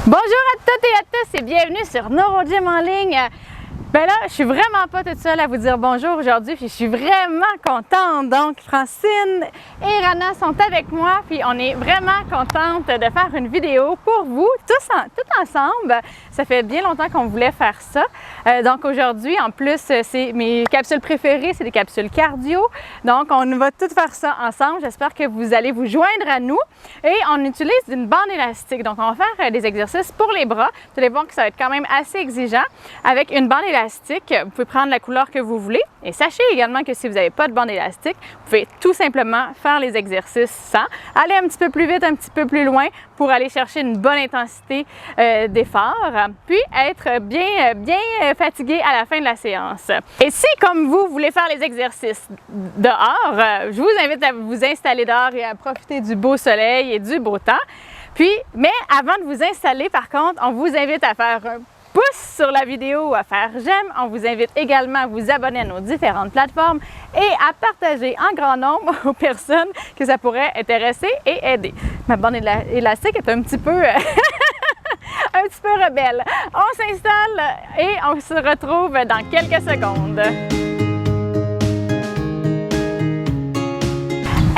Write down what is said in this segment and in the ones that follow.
Bonjour à toutes et à tous et bienvenue sur NeuroGym en ligne. Ben là, je suis vraiment pas toute seule à vous dire bonjour aujourd'hui, puis je suis vraiment contente. Donc, Francine et Rana sont avec moi, puis on est vraiment contente de faire une vidéo pour vous, tout ensemble. Ça fait bien longtemps qu'on voulait faire ça. Donc aujourd'hui, en plus, c'est mes capsules préférées, c'est des capsules cardio. Donc, on va tout faire ça ensemble. J'espère que vous allez vous joindre à nous. Et on utilise une bande élastique. Donc, on va faire des exercices pour les bras. Vous allez voir que ça va être quand même assez exigeant avec une bande élastique. Vous pouvez prendre la couleur que vous voulez. Et sachez également que si vous n'avez pas de bande élastique, vous pouvez tout simplement faire les exercices sans. Aller un petit peu plus vite, un petit peu plus loin pour aller chercher une bonne intensité d'effort. Puis être bien fatigué à la fin de la séance. Et si, comme vous voulez faire les exercices dehors, je vous invite à vous installer dehors et à profiter du beau soleil et du beau temps. Mais avant de vous installer, par contre, on vous invite à faire un pouce sur la vidéo ou à faire j'aime. On vous invite également à vous abonner à nos différentes plateformes et à partager en grand nombre aux personnes que ça pourrait intéresser et aider. Ma bande élastique est un petit peu rebelle. On s'installe et on se retrouve dans quelques secondes.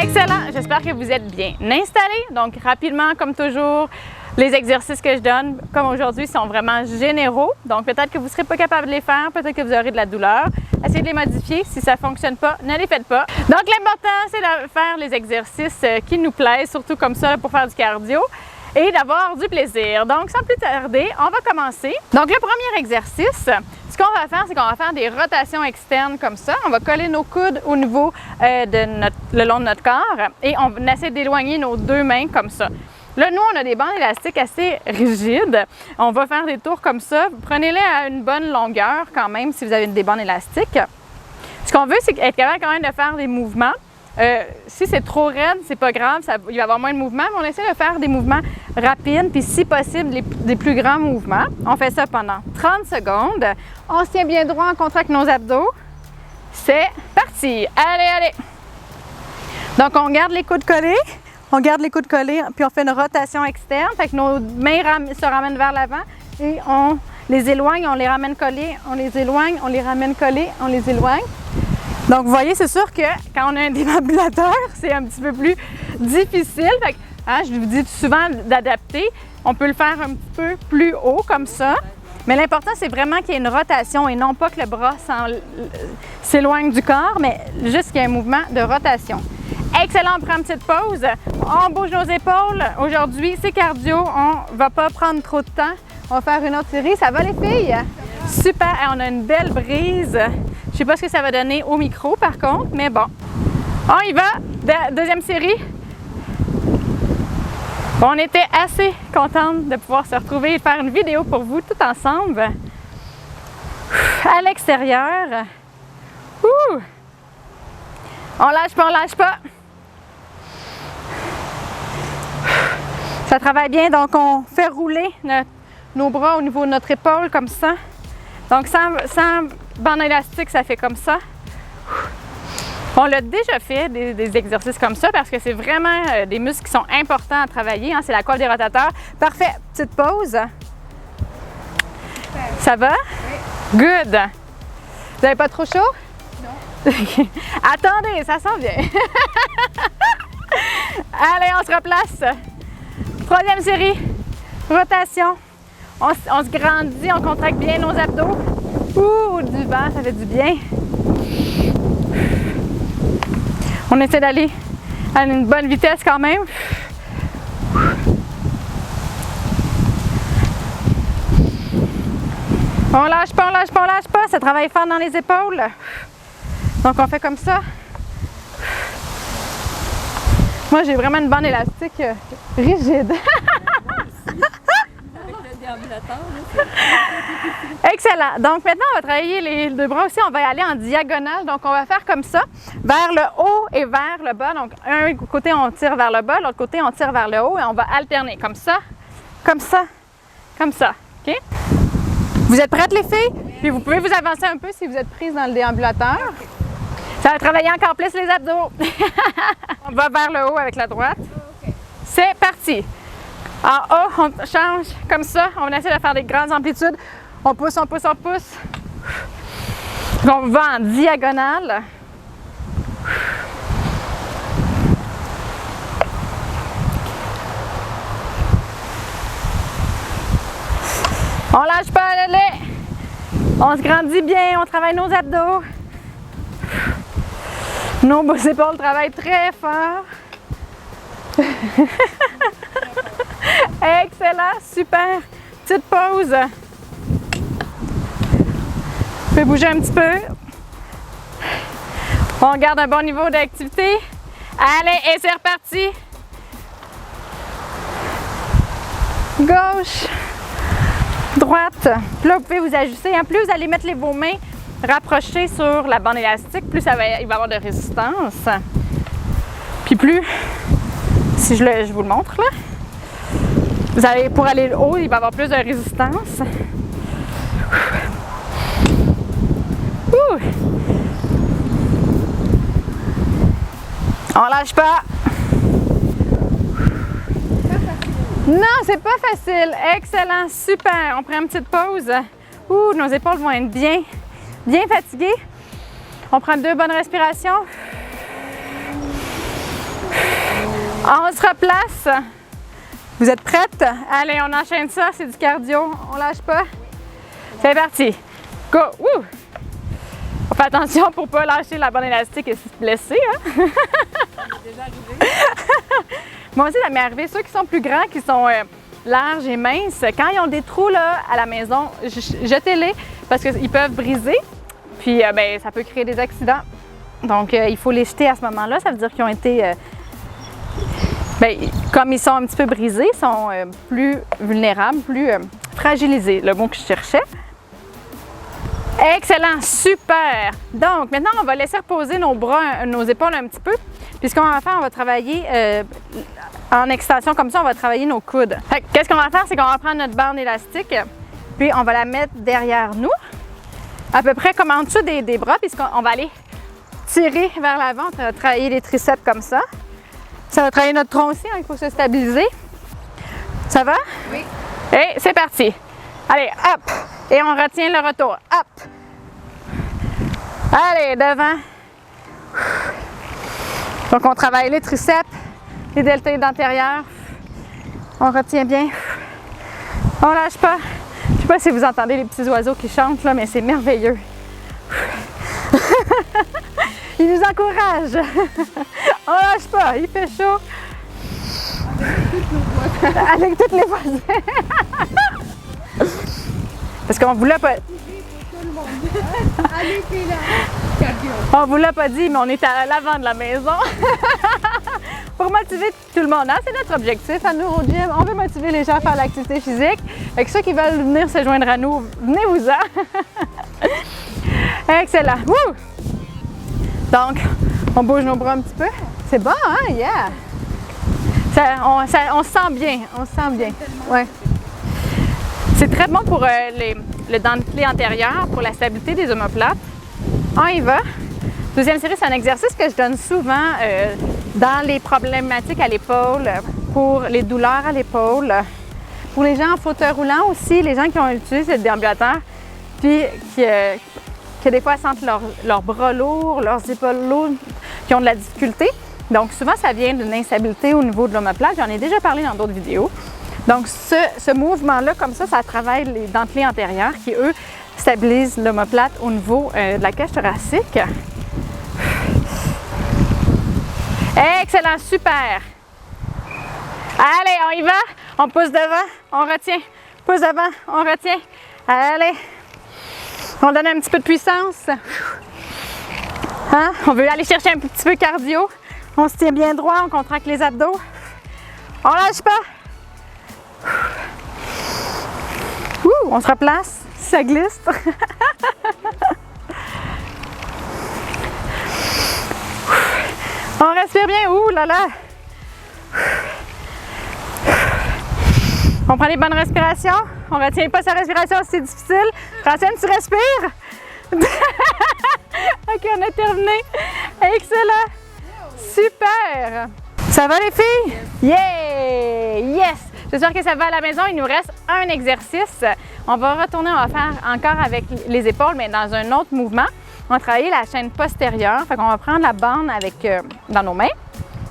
Excellent! J'espère que vous êtes bien installés. Donc rapidement, comme toujours, les exercices que je donne, comme aujourd'hui, sont vraiment généraux. Donc peut-être que vous ne serez pas capable de les faire, peut-être que vous aurez de la douleur. Essayez de les modifier. Si ça ne fonctionne pas, ne les faites pas. Donc l'important, c'est de faire les exercices qui nous plaisent, surtout comme ça pour faire du cardio et d'avoir du plaisir. Donc sans plus tarder, on va commencer. Donc le premier exercice, ce qu'on va faire, c'est qu'on va faire des rotations externes comme ça. On va coller nos coudes au niveau le long de notre corps et on essaie d'éloigner nos deux mains comme ça. Là, nous, on a des bandes élastiques assez rigides. On va faire des tours comme ça. Prenez-les à une bonne longueur quand même si vous avez des bandes élastiques. Ce qu'on veut, c'est être capable quand même de faire des mouvements. Si c'est trop raide, c'est pas grave, il va y avoir moins de mouvements, mais on essaie de faire des mouvements rapides, puis si possible, des plus grands mouvements. On fait ça pendant 30 secondes. On se tient bien droit en contracte nos abdos. C'est parti! Allez, allez! Donc, on garde les coudes collés. On garde les coudes collés, puis on fait une rotation externe. Fait que nos mains se ramènent vers l'avant et on les éloigne, on les ramène collés, on les éloigne, on les ramène collés, on les éloigne. Donc, vous voyez, c'est sûr que quand on a un déambulateur, c'est un petit peu plus difficile. Fait que, je vous dis souvent d'adapter. On peut le faire un petit peu plus haut comme ça. Mais l'important, c'est vraiment qu'il y ait une rotation et non pas que le bras s'éloigne du corps, mais juste qu'il y ait un mouvement de rotation. Excellent, on prend une petite pause. On bouge nos épaules. Aujourd'hui, c'est cardio. On ne va pas prendre trop de temps. On va faire une autre série. Ça va, les filles? Super! On a une belle brise. Je ne sais pas ce que ça va donner au micro, par contre, mais bon. On y va. Deuxième série. On était assez contentes de pouvoir se retrouver et faire une vidéo pour vous tout ensemble. À l'extérieur. On lâche pas, on lâche pas. Ça travaille bien, donc on fait rouler nos bras au niveau de notre épaule comme ça. Donc sans bande élastique, ça fait comme ça. On l'a déjà fait, des exercices comme ça, parce que c'est vraiment des muscles qui sont importants à travailler. C'est la coiffe des rotateurs. Parfait, petite pause. Ça va? Oui. Good. Vous n'avez pas trop chaud? Non. Attendez, ça sent bien. Allez, on se replace. Troisième série. Rotation. On se grandit, on contracte bien nos abdos. Du vent, ça fait du bien. On essaie d'aller à une bonne vitesse quand même. On lâche pas, on lâche pas, on lâche pas. Ça travaille fort dans les épaules. Donc on fait comme ça. Moi, j'ai vraiment une bande élastique rigide. Excellent. Donc maintenant, on va travailler les deux bras aussi. On va aller en diagonale. Donc on va faire comme ça, vers le haut et vers le bas. Donc un côté, on tire vers le bas, l'autre côté, on tire vers le haut et on va alterner comme ça, comme ça, comme ça. OK? Vous êtes prêtes, les filles? Puis vous pouvez vous avancer un peu si vous êtes prises dans le déambulateur. Ça va travailler encore plus les abdos. On va vers le haut avec la droite. C'est parti. En haut, on change comme ça. On essaie de faire des grandes amplitudes. On pousse, on pousse, on pousse. On va en diagonale. On lâche pas le lait. On se grandit bien, on travaille nos abdos. Nos épaules travaillent très fort. Excellent, super. Petite pause. Vous pouvez bouger un petit peu. On garde un bon niveau d'activité. Allez, et c'est reparti. Gauche, droite. Puis là, vous pouvez vous ajuster. En plus, vous allez mettre vos mains rapprochées sur la bande élastique, plus il va y avoir de résistance. Puis plus, si je vous le montre là, vous allez, pour aller haut, il va y avoir plus de résistance. Ouh. On lâche pas. Non, c'est pas facile. Excellent, super. On prend une petite pause. Ouh, nos épaules vont être bien fatiguées. On prend 2 bonnes respirations. On se replace. Vous êtes prêtes? Allez, on enchaîne ça. C'est du cardio. On lâche pas. C'est parti. Go! Ouh. On fait attention pour ne pas lâcher la bande élastique et se blesser. Hein? Déjà arrivé. Moi aussi, ça m'est arrivé. Ceux qui sont plus grands, qui sont larges et minces, quand ils ont des trous là, à la maison, jetez-les parce qu'ils peuvent briser. Puis ben, ça peut créer des accidents. Donc, il faut les jeter à ce moment-là. Ça veut dire qu'ils ont été... ben, comme ils sont un petit peu brisés, ils sont plus vulnérables, plus fragilisés, le mot que je cherchais. Excellent, super! Donc, maintenant, on va laisser reposer nos bras, nos épaules un petit peu. Puis ce qu'on va faire, on va travailler en extension comme ça, on va travailler nos coudes. Qu'est-ce qu'on va faire? C'est qu'on va prendre notre bande élastique, puis on va la mettre derrière nous, à peu près comme en dessous des bras, puis on va aller tirer vers l'avant, on va travailler les triceps comme ça. Ça va travailler notre tronc aussi, hein, il faut se stabiliser. Ça va? Oui. Et c'est parti! Allez, hop! Et on retient le retour. Hop! Allez, devant. Donc, on travaille les triceps, les deltoïdes antérieurs. On retient bien. On lâche pas. Je ne sais pas si vous entendez les petits oiseaux qui chantent, là, mais c'est merveilleux. Ils nous encouragent. On lâche pas. Il fait chaud. Avec toutes les voisins. Parce qu'on vous l'a pas... On vous l'a pas dit, mais on est à l'avant de la maison. Pour motiver tout le monde, hein? C'est notre objectif à nous au gym. On veut motiver les gens à faire l'activité physique. Avec ceux qui veulent venir se joindre à nous, venez-vous-en. Excellent. Woo! Donc, on bouge nos bras un petit peu. C'est bon, hein? Yeah! On se sent bien. On se sent bien. Ouais. C'est très bon pour le dentelé antérieur, pour la stabilité des omoplates. On y va. Deuxième série, c'est un exercice que je donne souvent dans les problématiques à l'épaule, pour les douleurs à l'épaule, pour les gens en fauteuil roulant aussi, les gens qui ont utilisé le déambulateur, puis qui des fois sentent leurs bras lourds, leurs épaules lourdes, qui ont de la difficulté. Donc souvent, ça vient d'une instabilité au niveau de l'omoplate. J'en ai déjà parlé dans d'autres vidéos. Donc ce mouvement-là, comme ça travaille les dentelés antérieurs qui, eux, stabilisent l'omoplate au niveau de la cage thoracique. Excellent, super! Allez, on y va. On pousse devant, on retient. Pousse devant, on retient. Allez. On donne un petit peu de puissance. Hein? On veut aller chercher un petit peu cardio. On se tient bien droit, on contracte les abdos. On lâche pas. On se replace, ça glisse. On respire bien. Ouh là là. On prend les bonnes respirations. On ne retient pas sa respiration si c'est difficile. Francine, tu respires? OK, on a terminé. Excellent. Super. Ça va les filles? Yeah! Yes! J'espère que ça va à la maison. Il nous reste un exercice. On va retourner, on va faire encore avec les épaules, mais dans un autre mouvement. On va travailler la chaîne postérieure. Fait qu'on va prendre la bande dans nos mains.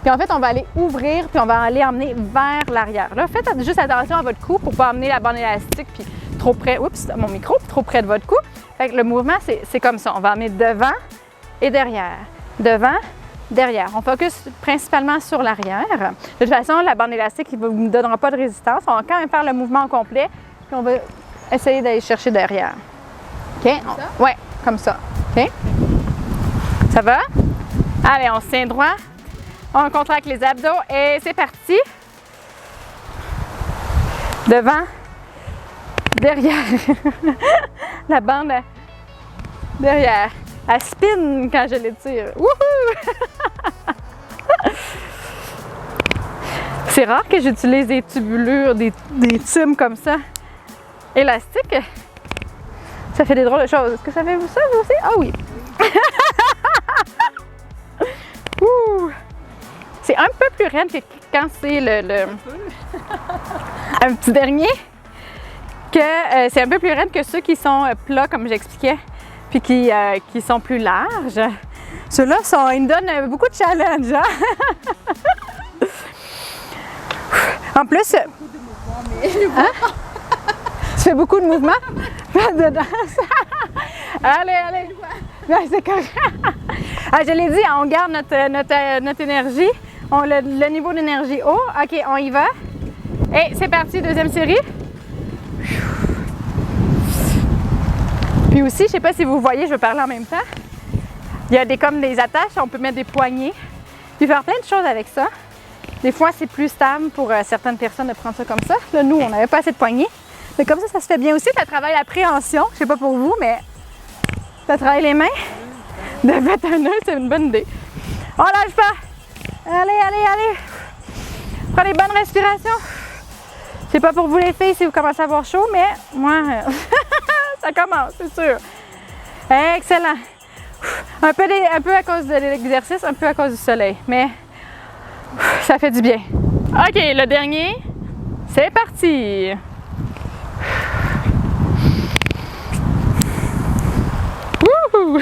Puis en fait, on va aller ouvrir, puis on va aller emmener vers l'arrière. Là, faites juste attention à votre cou pour ne pas emmener la bande élastique puis trop près, oups, mon micro, trop près de votre cou. Fait que le mouvement, c'est comme ça. On va emmener devant et derrière. Devant, derrière. On focus principalement sur l'arrière. De toute façon, la bande élastique ne nous donnera pas de résistance. On va quand même faire le mouvement au complet, puis on va essayer d'aller chercher derrière. OK? Oui, comme ça. OK? Ça va? Allez, on se tient droit. On contracte les abdos et c'est parti. Devant, derrière. La bande derrière. Elle spin quand je l'étire. Wouhou! C'est rare que j'utilise des tubulures, des tubes comme ça. Élastiques. Ça fait des drôles de choses. Est-ce que ça fait ça vous aussi? Ah oui! Ouh! C'est un peu plus raide que quand c'est un petit dernier. C'est un peu plus raide que ceux qui sont plats, comme j'expliquais, puis qui sont plus larges. Ceux-là, ils me donnent beaucoup de challenge. Hein? En plus, hein? Tu fais beaucoup de mouvements? De danse. Allez. C'est correct. Ah, je l'ai dit, on garde notre énergie. Le niveau d'énergie haut. OK, on y va. Et c'est parti, deuxième série. Puis aussi, je ne sais pas si vous voyez, je vais parler en même temps. Il y a comme des attaches, on peut mettre des poignées. Puis faire plein de choses avec ça. Des fois, c'est plus stable pour certaines personnes de prendre ça comme ça. Là, nous, on n'avait pas assez de poignées. Mais comme ça se fait bien aussi. Ça travaille la préhension. Je ne sais pas pour vous, mais ça travaille les mains. De mettre un nœud, c'est une bonne idée. On lâche pas. Allez. Prenez des bonnes respirations. C'est pas pour vous les filles si vous commencez à avoir chaud, mais moi, ça commence, c'est sûr. Excellent. Un peu à cause de l'exercice, un peu à cause du soleil, mais ça fait du bien. OK, le dernier, c'est parti. Wouhou!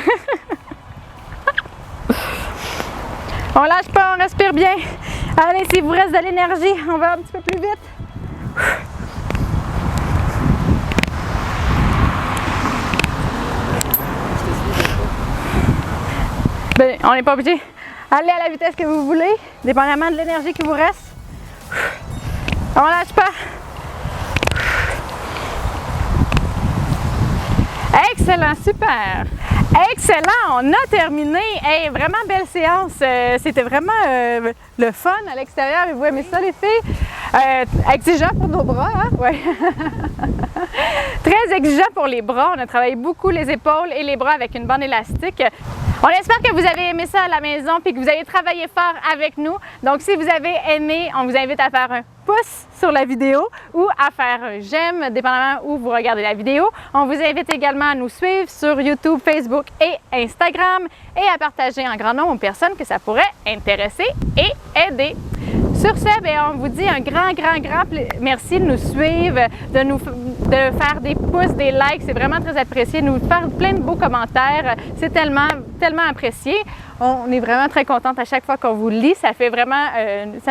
On lâche pas, on respire bien. Allez, s'il vous reste de l'énergie, on va un petit peu plus vite. Ben, on n'est pas obligé. Allez à la vitesse que vous voulez, dépendamment de l'énergie qui vous reste. On lâche pas. Excellent, super. Excellent, on a terminé. Hey, vraiment belle séance. C'était vraiment le fun à l'extérieur. Vous aimez ça, les filles? Exigeant pour nos bras, hein? Ouais. Très exigeant pour les bras. On a travaillé beaucoup les épaules et les bras avec une bande élastique. On espère que vous avez aimé ça à la maison et que vous avez travaillé fort avec nous. Donc, si vous avez aimé, on vous invite à faire un pouce sur la vidéo ou à faire un j'aime, dépendamment où vous regardez la vidéo. On vous invite également à nous suivre sur YouTube, Facebook et Instagram et à partager en grand nombre aux personnes que ça pourrait intéresser et aider. Sur ce, bien, on vous dit un grand merci de nous suivre, de faire des pouces, des likes. C'est vraiment très apprécié. De nous faire plein de beaux commentaires. C'est tellement apprécié. On est vraiment très contente à chaque fois qu'on vous lit. Ça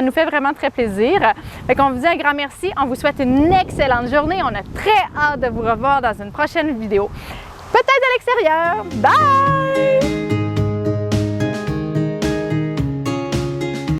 nous fait vraiment très plaisir. Fait qu'on vous dit un grand merci. On vous souhaite une excellente journée. On a très hâte de vous revoir dans une prochaine vidéo. Peut-être à l'extérieur. Bye!